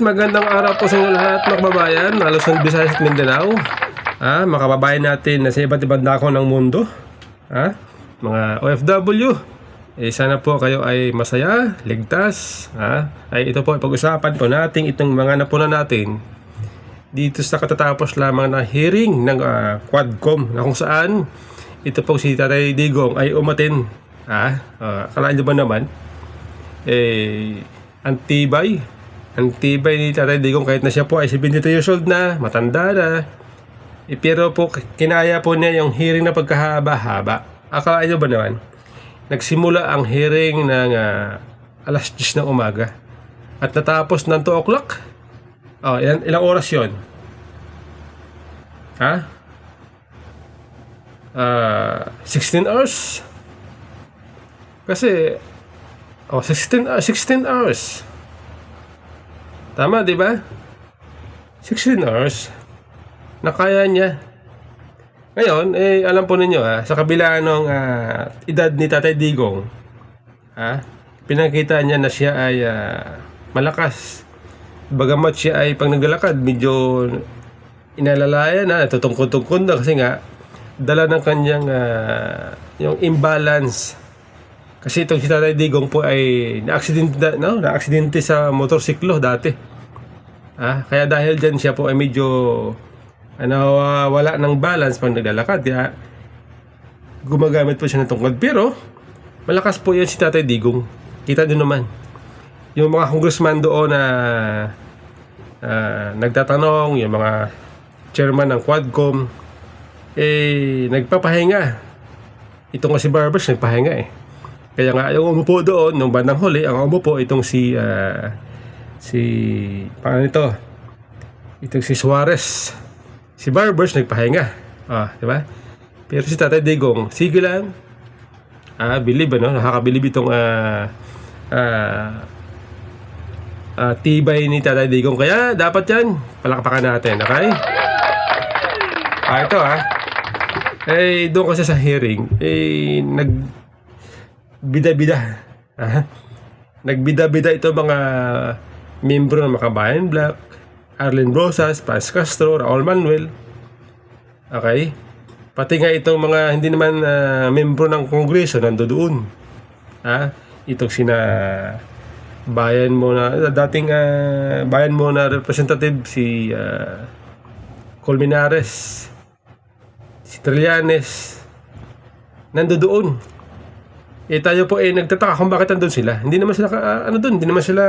Magandang araw po sa inyo lahat mga kababayan, Luzon, Visayas at Mindanao. Mga kababayan natin na sa iba't ibang dako ng mundo. Mga OFW, sana po kayo ay masaya, ligtas. Ito po, pag-usapan po natin itong mga napunan natin dito sa katatapos lamang na hearing ng Quadcom, na kung saan ito po si Tatay Digong ay umatin. Akala nyo ba naman, antibay ni Tatay Digong kahit na siya po ay 72 years old na, matanda na. Pero po kinaya po niya yung hearing na pagkahaba-haba. Akala nyo ba naman, nagsimula ang hearing ng alas 10 ng umaga at natapos ng 2 o'clock. Ilang oras yun? 16 hours? Kasi 16 hours. Tama, di ba? 16 hours. Nakaya niya. Ngayon, alam po ninyo, sa kabila ng edad ni Tatay Digong, pinakita niya na siya ay malakas. Bagamat siya ay pag naglalakad, medyo inalalayan na, natutungkod-tungkod na kasi nga, dala ng kanyang yung imbalance. Kasi itong si Tatay Digong po ay na-aksidente sa motorsiklo dati. Kaya dahil dyan siya po ay medyo wala ng balance pag naglalakad. Kaya gumagamit po siya ng tungkod. Pero malakas po yan si Tatay Digong. Kita din naman. Yung mga congressman doon na nagtatanong, yung mga chairman ng Quadcom, nagpapahinga. Itong si Barbers nagpahinga Kaya nga yung umupo doon nung bandang huli, ang umupo itong itong si Suarez. Si Barbers nagpahinga. Di ba? Pero si Tatay Digong, sige lang. Believe nakakabilib itong tibay ni Tatay Digong. Kaya dapat yan, palakpakan natin, okay? Ito doon kasi sa hearing, nagbida-bida. Nagbida-bida ito mga membro ng Makabayan Black, Arlen Rosas, Franz Castro, Raul Manuel. Okay? Pati nga itong mga hindi naman membro ng Kongreso nandoon. Itong sina bayan mo na dating bayan mo na representative si Colmenares, si Trillanes, nandoon. Tayo po nagtataka kung bakit nandun sila. Hindi naman sila hindi naman sila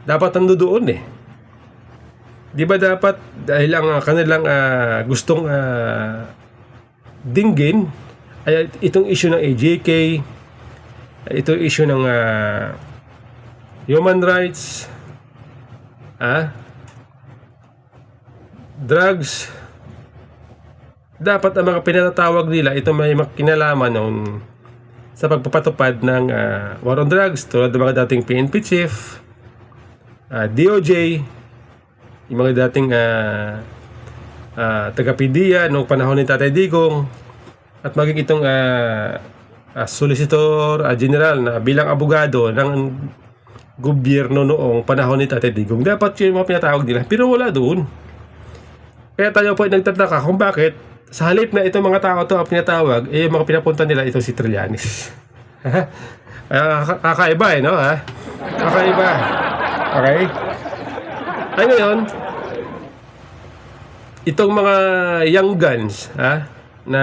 dapat nandoon Di ba dapat dahil ang kanilang gustong dinggin ay itong issue ng AJK, itong issue ng human rights, drugs. Dapat ang mga pinatatawag nila ito may kinalaman noon sa pagpapatupad ng war on drugs, tulad ng mga dating PNP chief, DOJ, yung mga dating taga-PDEA noong panahon ni Tatay Digong, at maging itong solicitor general na bilang abogado ng gobyerno noong panahon ni Tatay Digong. Dapat yung mga pinatawag nila, pero wala doon. Kaya tayo po ay nagtataka kung bakit sa halip na itong mga tao ito ang pinatawag, yung mga pinapunta nila ito si Trillanes. Kakaiba no? Kakaiba. Okay? Ay ngayon, itong mga young guns, na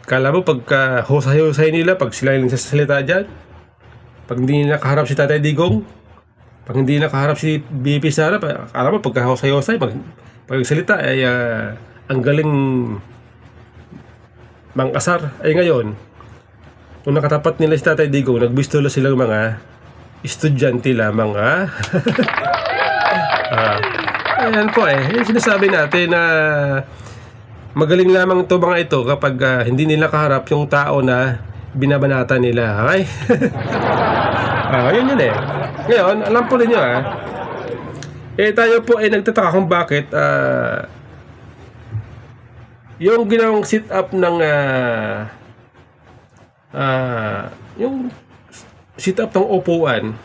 kala mo pagka husay-husay nila, pag sila yung nagsasalita dyan, pag hindi nakaharap si Tatay Digong, pag hindi nakaharap si BP Sara, kala mo pagka husay-husay, pag salita ay ang galing mang-asar. Ay ngayon, kung nakatapat nila si Tatay Digong, nagbistulo silang mga estudyante lamang. Ayan po sinasabi natin na magaling lamang ito mga ito kapag hindi nila kaharap yung tao na binabanata nila. Okay? Yun Ngayon, alam po ninyo tayo po ay nagtataka kung bakit yung ginawang sit up ng yung sit up ng upuan,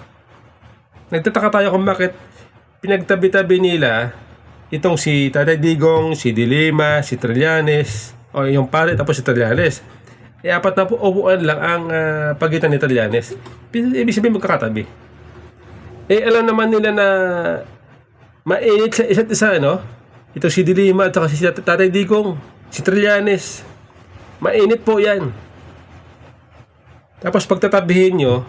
nagtataka tayo kung bakit pinagtabi-tabi nila itong si Tatay Digong, si Dilima, si Trillanes, o yung pare tapos si Trillanes. Apat na upuan lang ang pagitan ni Trillanes. Ibig sabihin magkakatabi. Alam naman nila na mainit sa isa't isa, no? Ito si Dilima at saka si Tatay Digong, si Trillanes. Mainit po yan. Tapos pagtatabihin nyo,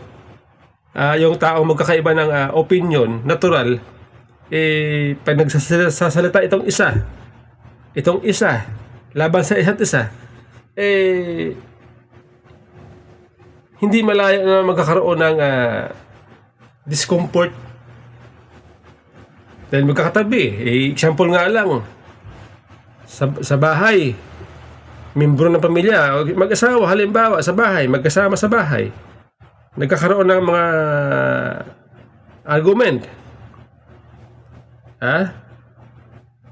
yung taong magkakaiba ng opinion, natural, pag nagsasalita itong isa, laban sa isa't isa, hindi malaya na magkakaroon ng discomfort. Dahil magkakatabi. Example nga lang, sa bahay, membro ng pamilya, mag-asawa, halimbawa, sa bahay, magkasama sa bahay, nagkakaroon ng mga argument.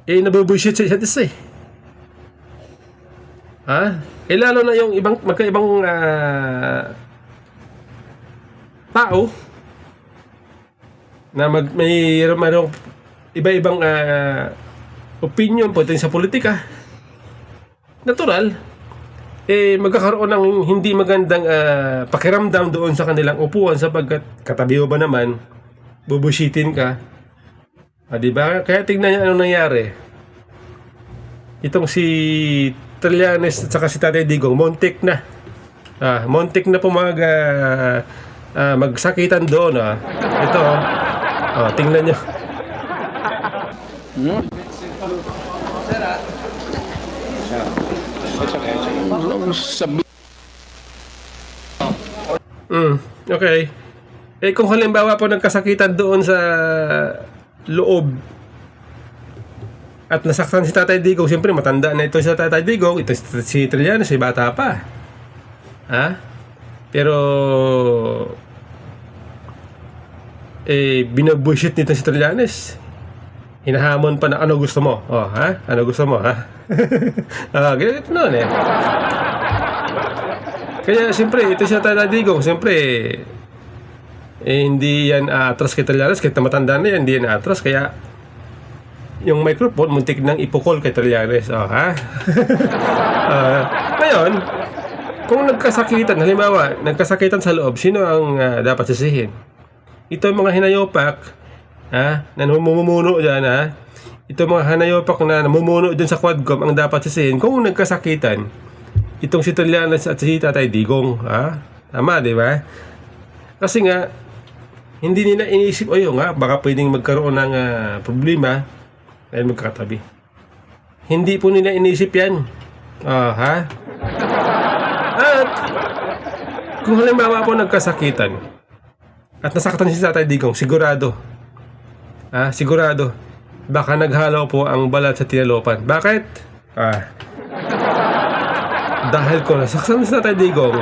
Nabubullshit sa isa't isa. Lalo na yung magkaibang tao na mayroong iba-ibang opinion pwede sa politika. Natural, magkakaroon ng hindi magandang pakiramdam doon sa kanilang upuan sapagkat katabi mo ba naman, bubushitin ka. Diba? Kaya tignan niyo anong nangyari. Itong si Trillanes at saka si Tatay Digong, montik na. Montik na po magsakitan doon. Ito, tingnan nyo. Okay. Kung halimbawa po nagkasakitan doon sa loob at nasaktan si Tatay Digong, siyempre matanda na ito si Tatay Digong, ito si Trillanes, si bata pa. Pero binabullshit nito si Trillanes. Hinahamon pa na ano gusto mo? Ano gusto mo, ganito noon Kaya siyempre, ito si Tatay Digong, siyempre hindi yan atras kay Trillanes, kahit na matanda na yan, hindi yan atras, kaya yung microphone muntik nang ipukol kay Trillanes. Ngayon, kung nagkasakitan, halimbawa, nagkasakitan sa loob, sino ang dapat sisihin? Ito yung mga hinayopak na namumuno dyan, ito mga hanayopak na namumuno dyan sa Quadcom ang dapat sisihin kung nagkasakitan itong si Trillanes at si Tatay Digong. Tama, di ba? Kasi nga, hindi nila inisip, baka pwedeng magkaroon ng problema dahil magkatabi. Hindi po nila inisip yan. At kung halimbawa po nagkasakitan at nasaktan si Tatay Digong, sigurado, baka naghalaw po ang balat sa tinalopan. Bakit? Dahil kung nasaktan si Tatay Digong,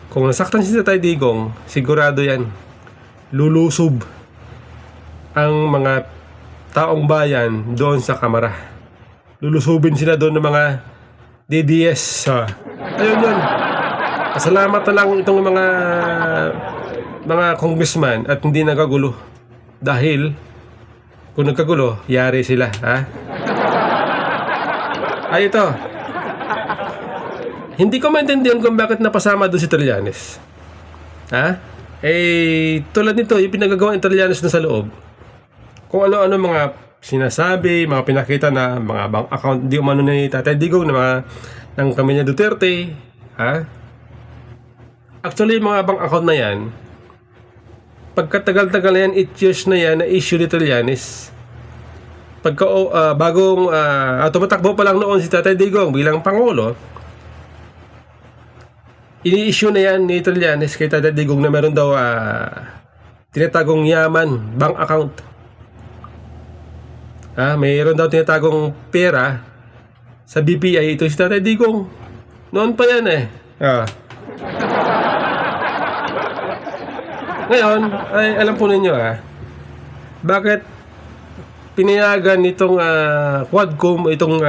kung nasaktan si Tatay Digong, sigurado yan, lulusob ang mga taong bayan doon sa Kamara. Lulusubin sila doon ng mga DDS. Ayun yun. Pasalamat na lang itong mga congressman at hindi nagagulo. Dahil kung nagkagulo, yari sila. Ito. Hindi ko maintindihan kung bakit napasama doon si Trillanes. Tulad nito, yung pinagagawa ng Trillanes na sa loob. Kung ano-ano mga sinasabi, mga pinakita na mga bank account, di umano ni Tatay Digong na mga ng pamilya Duterte. Actually, yung mga bank account na yan, pagkatagal-tagal na yan, 8 years na yan, na issue ni Trillanes. Bagong tumatakbo pa lang noon si Tatay Digong bilang Pangulo, ini-issue na yan ni Trillanes kay Tatay Digong na meron daw tinatagong yaman, bank account. Mayroon daw tinatagong pera sa BPI. Ito si Tatay Digong. Noon pa yan Ngayon, ay alam po ninyo bakit pinayagan itong Quadcom, itong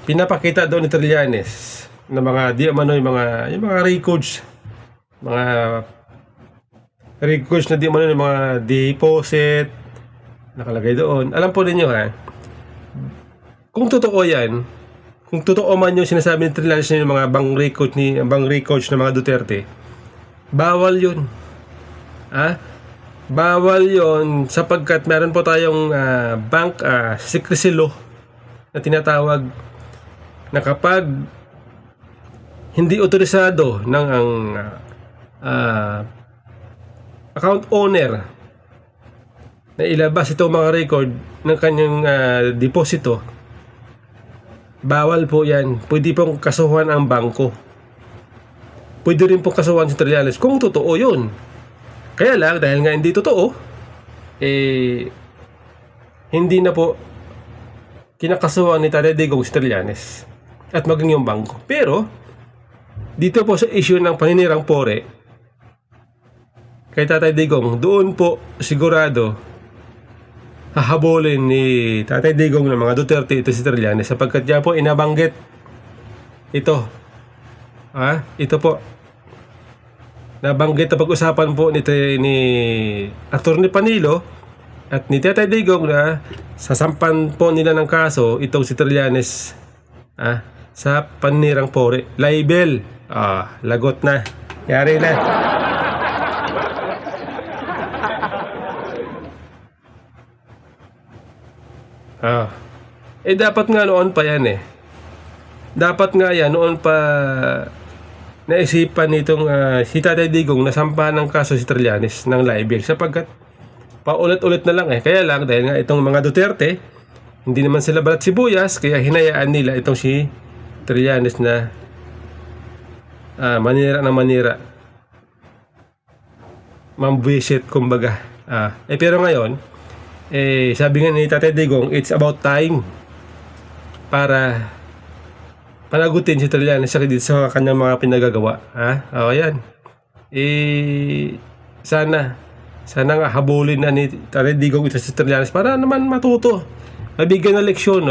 pinapakita doon ni Trillanes na mga yung mga records, mga records na di umano yung mga deposit, Nakalagay doon. Alam po ninyo ha, kung totoo yan, kung totoo man yung sinasabi ni Trillanes ng mga bang recoach ng mga Duterte, bawal yun. Ha? Bawal yon sapagkat meron po tayong bank secrecy law na tinatawag na kapag hindi otorisado ng ang account owner na ilabas itong mga record ng kanyang deposito, bawal po yan. Pwede pong kasuhan ang bangko. Pwede rin pong kasuhan si Trillanes kung totoo yun. Kaya lang, dahil nga hindi totoo, hindi na po kinakasuhan ni Tatay Digong si Trillanes at maging yung bangko. Pero, dito po sa issue ng paninirang pore, kay Tatay Digong, doon po sigurado hahabulin ni Tatay Digong ng mga Duterte ito si Trillanes sapagkat niya po inabanggit ito. Ito po. Nabanggit na pag-usapan po ni Attorney Panilo at ni Tatay Digong na sasampan po nila ng kaso itong si Trillanes sa paninirang pore. Libel. Lagot na. Yari na. Dapat nga noon pa yan Dapat nga yan noon pa naisipan nitong si Tatay Digong na sampahan ng kaso si Trillanes ng libel sapagkat paulit-ulit na lang Kaya lang dahil nga itong mga Duterte hindi naman sila balat sibuyas kaya hinayaan nila itong si Trillanes na manira ng manira. Mambwisit kumbaga. Pero ngayon sabi nga ni Tatay Digong, it's about time para panagutin si Trillanes sa kanyang mga pinagagawa. Yan. Sana nga habulin na ni Tatay Digong ito si Trillanes para naman matuto. Mabigyan ng leksyon.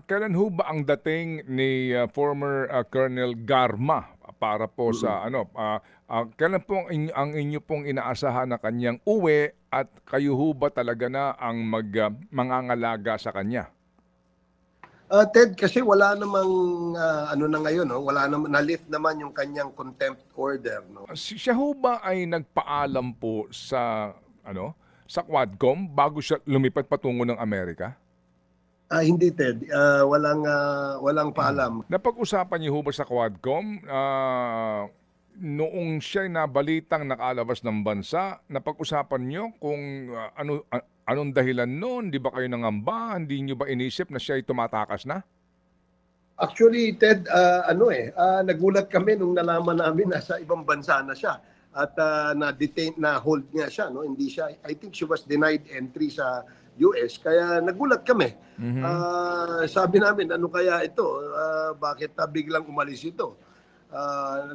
Kailan ho ba ang dating ni former Colonel Garma para po sa kailan po ang inyo pong inaasahan na kanyang uwi at kayo ho ba talaga na ang mangangalaga sa kanya? Ted, kasi wala namang na ngayon, wala naman, na-lift naman yung kanyang contempt order. Siya ho ba ay nagpaalam po sa sa Quadcom bago siya lumipat patungo ng Amerika? Hindi, Ted. Walang paalam. Napag-usapan niyo ho ba sa Quadcom noong siya'y nabalitang nakalabas ng bansa, napag-usapan niyo kung anong dahilan noon? Di ba kayo nangamba? Hindi niyo ba inisip na siya'y tumatakas na? Actually, Ted, nagulat kami nung nalaman namin na sa ibang bansa na siya at na-detain, na-hold nga siya. Hindi siya, I think she was denied entry sa US, kaya nagulat kami. Sabi namin, ano kaya ito? Bakit biglang umalis ito?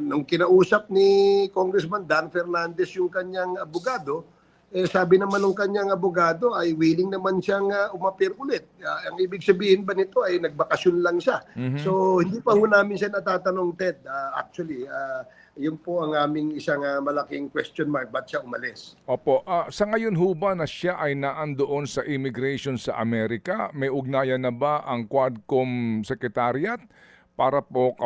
Nung kinausap ni Congressman Dan Fernandez yung kanyang abogado, sabi naman ng kanyang abogado ay willing naman siyang umapir ulit. Ang ibig sabihin ba nito ay nagbakasyon lang siya. So hindi pa ho namin siya natatanong, Ted. Actually, yun po ang aming isang malaking question mark, ba't siya umalis? Opo. Sa ngayon ho ba na siya ay naandoon sa immigration sa Amerika? May ugnayan na ba ang Quadcom Secretariat para po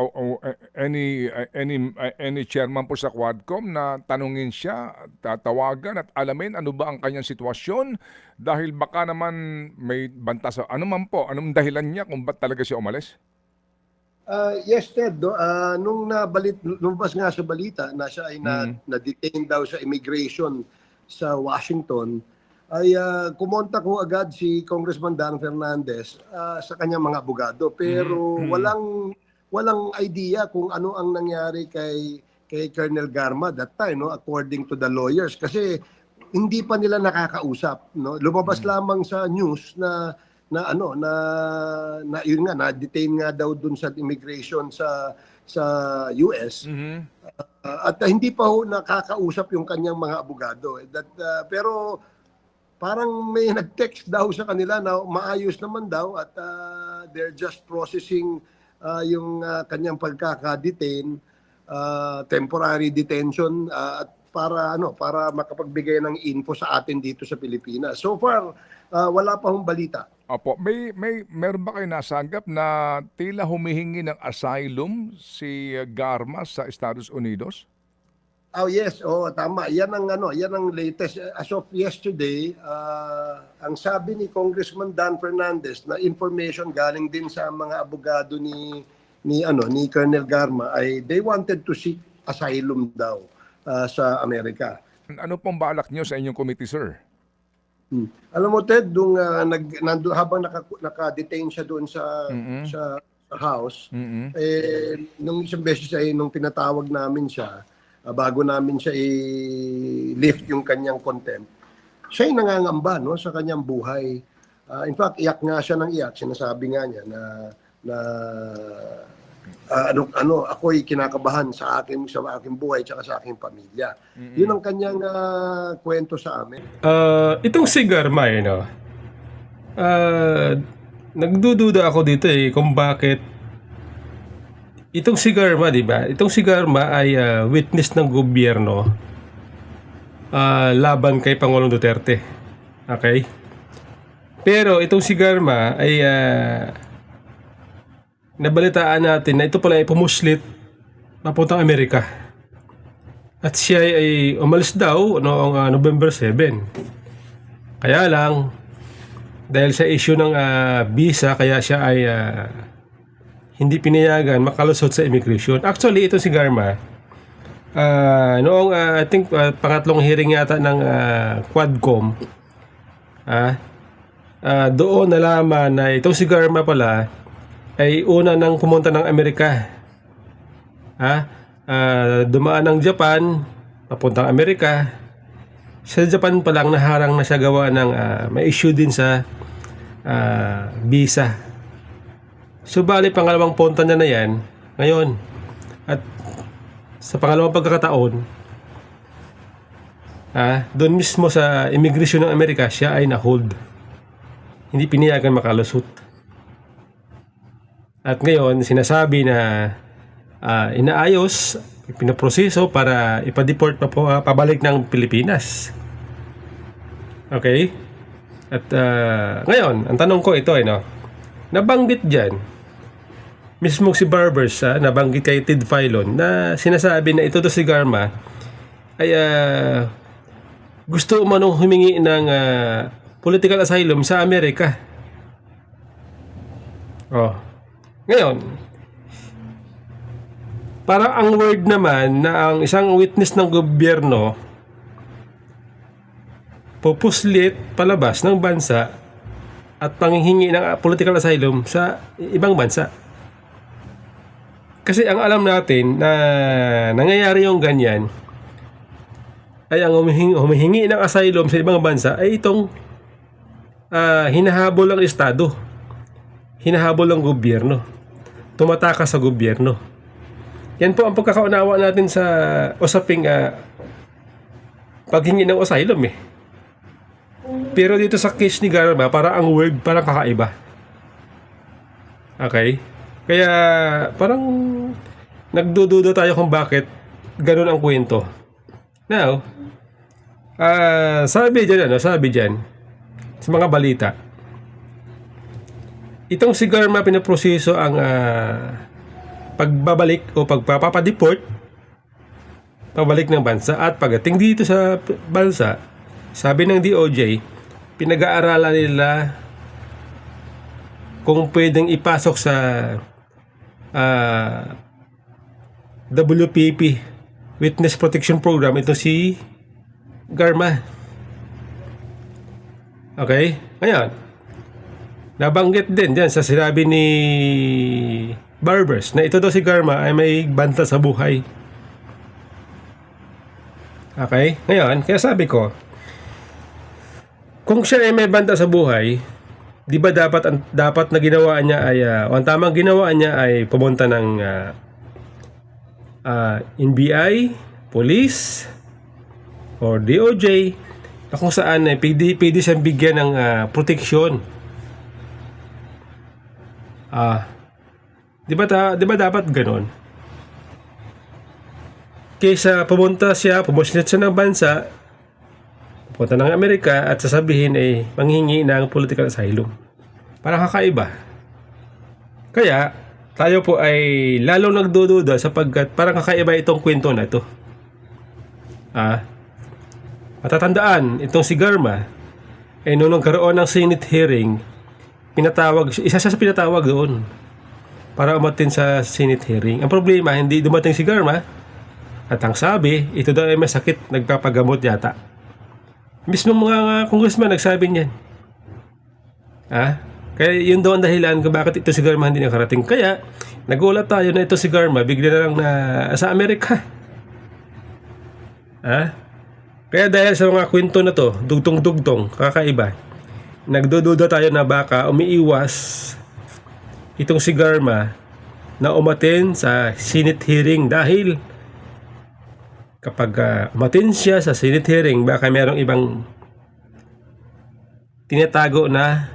any chairman po sa Quadcom na tanungin siya, tatawagan at alamin ano ba ang kanyang sitwasyon dahil baka naman may banta sa anong dahilan niya kung ba't talaga siya umalis? Yes, Ted. Nung lumabas nga sa balita na siya ay na-detain daw sa immigration sa Washington, ay kumontak ko agad si Congressman Dan Fernandez sa kanyang mga abogado. Pero walang idea kung ano ang nangyari kay Colonel Garma that time, according to the lawyers. Kasi hindi pa nila nakakausap. Lumabas lamang sa news na yun nga, na-detain nga daw dun sa immigration sa US. At hindi pa ho nakakausap yung kanyang mga abogado. Pero parang may nag-text daw sa kanila na maayos naman daw at they're just processing yung kanyang pagkaka-detain. temporary detention at para makapagbigay ng info sa atin dito sa Pilipinas. So far, wala pa hong balita. Opo, meron ba kayo nasagap na tila humihingi ng asylum si Garma sa Estados Unidos? Oh yes, tama. Yan ang latest. As of yesterday, ang sabi ni Congressman Dan Fernandez na information galing din sa mga abogado ni Colonel Garma ay they wanted to seek asylum daw sa Amerika. Ano pong balak nyo sa inyong committee, sir? Alam mo Ted, habang naka-detain siya doon sa house, nung isang beses ay nung tinatawag namin siya, bago namin siya i-lift yung kanyang contempt, siya ay nangangamba sa kanyang buhay. In fact, iyak nga siya ng iyak. Sinasabi nga niya na ako'y kinakabahan sa aking buhay at sa aking pamilya. Yun ang kanyang kwento sa amin. Itong si Garma, nagdududa ako dito kung bakit itong si Garma, di ba? Itong si Garma ay witness ng gobyerno laban kay Pangulong Duterte. Okay? Pero itong si Garma ay nabalitaan natin na ito pala ay pumuslit papuntang Amerika. At siya ay umalis daw noong November 7. Kaya lang, dahil sa issue ng visa, kaya siya ay hindi pinayagan makalusot sa immigration. Actually, ito si Garma, noong I think pangatlong hearing yata ng Quadcom, doon nalaman na itong si Garma pala ay una nang pumunta ng Amerika. Dumaan ng Japan, papuntang Amerika. Sa Japan pa lang naharang na siya gawa ng may issue din sa visa. So bali pangalawang punta niya na yan ngayon. At sa pangalawang pagkakataon, doon mismo sa immigration ng Amerika, siya ay na-hold. Hindi pinayagan makalusot. At ngayon, sinasabi na inaayos, pinaproseso para ipa-deport pabalik ng Pilipinas. Okay? At ngayon, ang tanong ko ito, nabanggit dyan, mismo si Barbers, nabanggit kay Ted Filon, na sinasabi na ito to si Garma, ay gusto umanong humingi ng political asylum sa Amerika. Ngayon, parang ang word naman na ang isang witness ng gobyerno pupuslit palabas ng bansa at panghihingi ng political asylum sa ibang bansa. Kasi ang alam natin na nangyayari yung ganyan ay ang humihingi ng asylum sa ibang bansa ay itong hinahabol ng Estado, hinahabol ng gobyerno, tumatakas sa gobyerno. Yan po ang pagkakaunawa natin sa usaping paghingi ng asylum Pero dito sa case ni Garma, para ang word parang kakaiba. Okay? Kaya parang nagdududa tayo kung bakit ganun ang kwento. Now, sabi dyan sa mga balita, itong si Garma pinaproseso ang pagbabalik o pagpapadeport pabalik ng bansa, at pagdating dito sa bansa, sabi ng DOJ, pinag-aaralan nila kung pwedeng ipasok sa WPP, Witness Protection Program, ito si Garma. Okay? Ngayon, nabanggit din dyan sa sinabi ni Barbers na ito daw si Garma ay may banta sa buhay. Okay? Ngayon, kaya sabi ko, kung siya ay may banta sa buhay, di ba dapat na ginawa niya ay ang tamang ginawa niya ay pumunta ng NBI, police, or DOJ, na kung saan ay pwede siyang bigyan ng proteksyon. Di ba dapat ganon? kaysa pumunta siya, pumusunod siya ng bansa, pupunta ng Amerika at sasabihin ay manghingi ng political asylum. Parang kakaiba. Kaya, tayo po ay lalong nagdududa sapagkat parang kakaiba itong kwento na ito. Matatandaan, itong si Garma, ay nung nagkaroon ng Senate hearing, isa siya sa pinatawag doon para umatin sa Senate hearing. Ang problema, hindi dumating si Garma at ang sabi, ito daw ay masakit, nagpapagamot yata. Mismo mga congressman nagsabi niyan. Kaya yun daw ang dahilan kung bakit ito si Garma hindi nakarating. Kaya nagulat tayo na ito si Garma bigla na lang na sa Amerika. Kaya dahil sa mga kwento na to, dugtong-dugtong, kakaiba, nagdududa tayo na baka umiiwas itong si Garma na umatin sa Senate hearing dahil kapag umatin siya sa Senate hearing, baka merong ibang tinatago na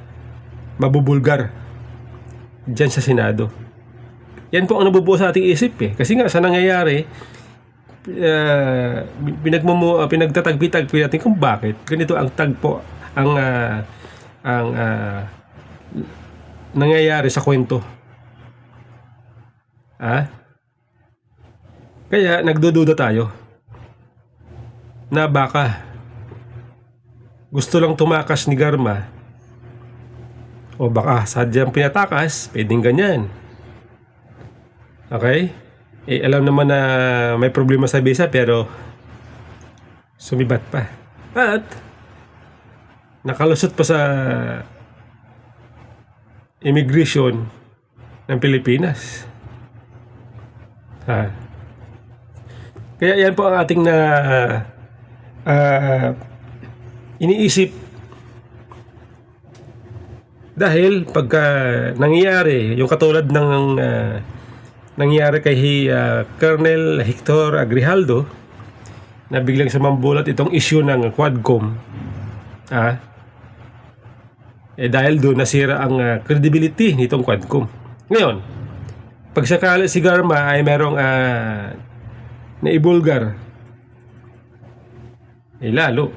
mabubulgar dyan sa Senado. Yan po ang nabubuo sa ating isip kasi nga sa nangyayari, pinagtatagpi-tagpi natin kung bakit ganito ang tagpo ang nangyayari sa kwento. Kaya nagdududa tayo na baka gusto lang tumakas ni Garma o baka sadyang pinatakas, pwedeng ganyan. Okay? Alam naman na may problema sa visa pero sumibat pa. At nakalusot pa sa immigration ng Pilipinas. Kaya yan po ang ating iniisip. Dahil pagka nangyayari yung katulad ng nangyari kay Colonel Hector Agrijaldo na biglang sumambulat itong issue ng Quadcom, dahil doon nasira ang credibility nitong Quadcom. Ngayon, pag sakali si Garma ay merong naibulgar, lalo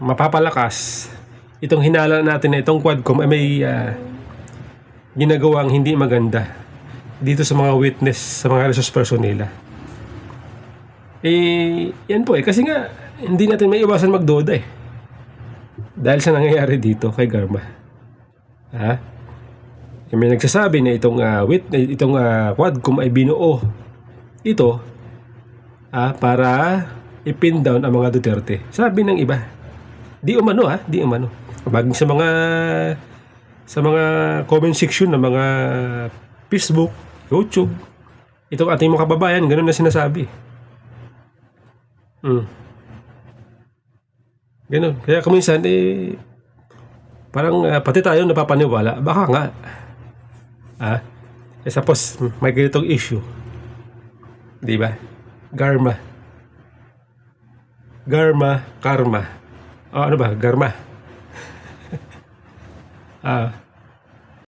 mapapalakas itong hinala natin na itong Quadcom ay may ginagawang hindi maganda dito sa mga witness, sa mga resource person nila. Yan po kasi nga hindi natin may iwasan magduda dahil sa nangyayari dito kay Garma. May nagsasabi na itong Quadcom ay binuo ito para ipin down ang mga Duterte. Sabi ng iba, di umano. Baging sa mga comment section ng mga Facebook, YouTube, itong ating mga kababayan, ganun na sinasabi. Ganun. Kaya kuminsan, parang pati tayo napapaniwala. Baka nga. Suppose may ganitong issue. Diba? Garma, karma. Ano ba? Garma.